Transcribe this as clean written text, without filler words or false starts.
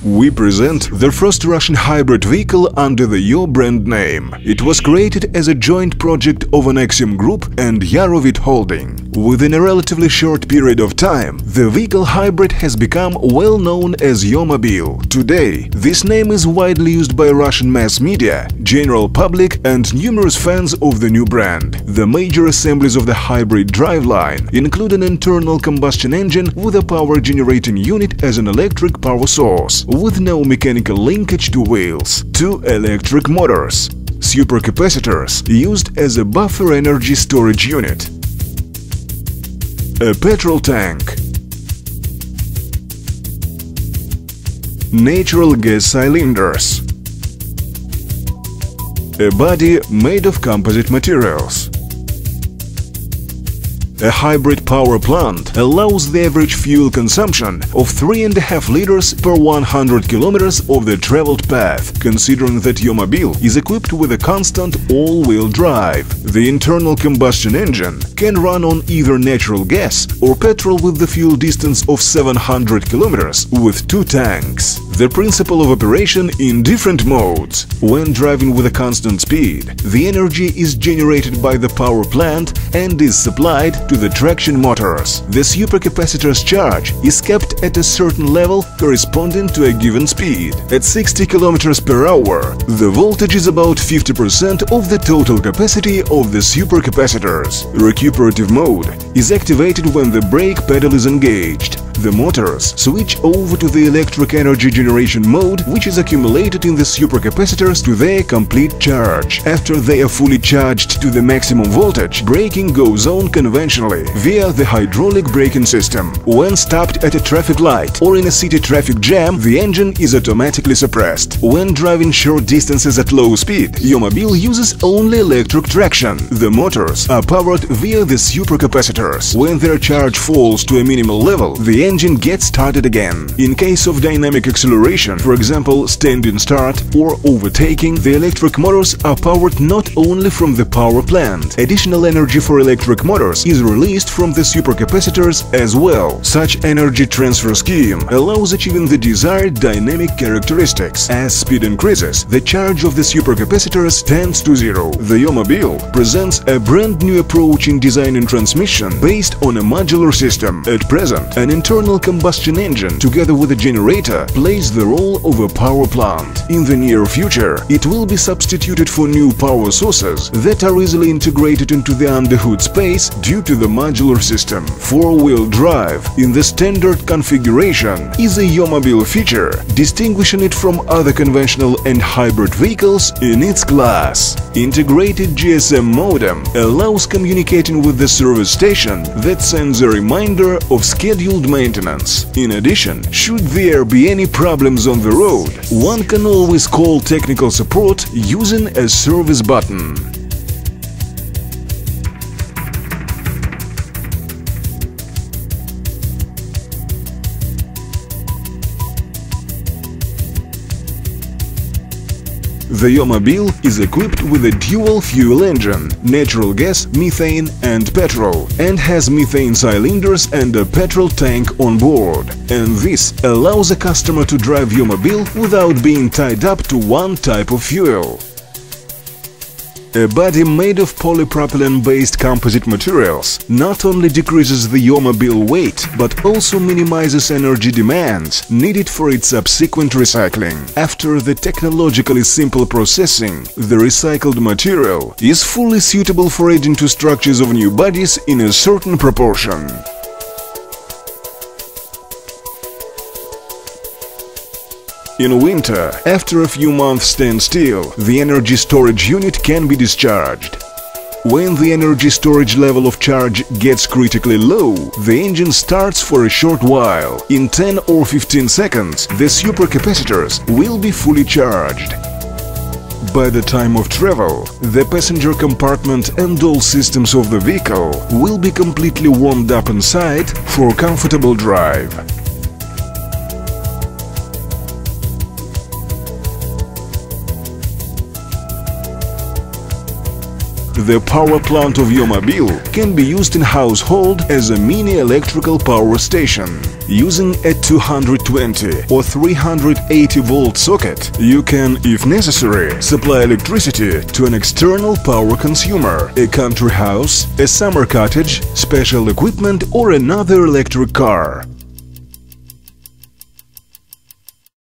We present the first Russian hybrid vehicle under the YO brand name. It was created as a joint project of Anexium Group and Yarovit Holding. Within a relatively short period of time, the vehicle hybrid has become well known as YOMOBIL. Today, this name is widely used by Russian mass media, general public and numerous fans of the new brand. The major assemblies of the hybrid driveline include an internal combustion engine with a power generating unit as an electric power source, with no mechanical linkage to wheels, 2 electric motors, supercapacitors used as a buffer energy storage unit, a petrol tank, natural gas cylinders, a body made of composite materials. A hybrid power plant allows the average fuel consumption of 3.5 liters per 100 kilometers of the traveled path, considering that YOMOBIL is equipped with a constant all-wheel drive. The internal combustion engine can run on either natural gas or petrol with the fuel distance of 700 kilometers with 2 tanks. The principle of operation in different modes. When driving with a constant speed, the energy is generated by the power plant and is supplied to the traction motors. The supercapacitor's charge is kept at a certain level corresponding to a given speed. At 60 km per hour, the voltage is about 50% of the total capacity of the supercapacitors. Recuperative mode is activated when the brake pedal is engaged. The motors switch over to the electric energy generation mode, which is accumulated in the supercapacitors to their complete charge. After they are fully charged to the maximum voltage, braking goes on conventionally via the hydraulic braking system. When stopped at a traffic light or in a city traffic jam, the engine is automatically suppressed. When driving short distances at low speed, YOMOBIL uses only electric traction. The motors are powered via the supercapacitors. When their charge falls to a minimal level, the engine gets started again. In case of dynamic acceleration, for example standing start or overtaking, the electric motors are powered not only from the power plant. Additional energy for electric motors is released from the supercapacitors as well. Such energy transfer scheme allows achieving the desired dynamic characteristics. As speed increases, the charge of the supercapacitors tends to zero. The YOMOBIL presents a brand new approach in design and transmission based on a modular system. At present, an internal combustion engine together with a generator plays the role of a power plant. In the near future, it will be substituted for new power sources that are easily integrated into the underhood space due to the modular system. 4-wheel drive in the standard configuration is a YOMOBIL feature, distinguishing it from other conventional and hybrid vehicles in its class. Integrated GSM modem allows communicating with the service station that sends a reminder of scheduled maintenance. In addition, should there be any problems on the road, one can always call technical support using a service button. The YOMOBIL is equipped with a dual-fuel engine, natural gas, methane and petrol, and has methane cylinders and a petrol tank on board. And this allows a customer to drive YOMOBIL without being tied up to one type of fuel. A body made of polypropylene-based composite materials not only decreases the YOMOBIL weight, but also minimizes energy demands needed for its subsequent recycling. After the technologically simple processing, the recycled material is fully suitable for adding to structures of new bodies in a certain proportion. In winter, after a few months standstill, the energy storage unit can be discharged. When the energy storage level of charge gets critically low, the engine starts for a short while. In 10 or 15 seconds, the supercapacitors will be fully charged. By the time of travel, the passenger compartment and all systems of the vehicle will be completely warmed up inside for a comfortable drive. The power plant of your mobile can be used in household as a mini electrical power station. Using a 220 or 380 volt socket, you can, if necessary, supply electricity to an external power consumer, a country house, a summer cottage, special equipment or another electric car.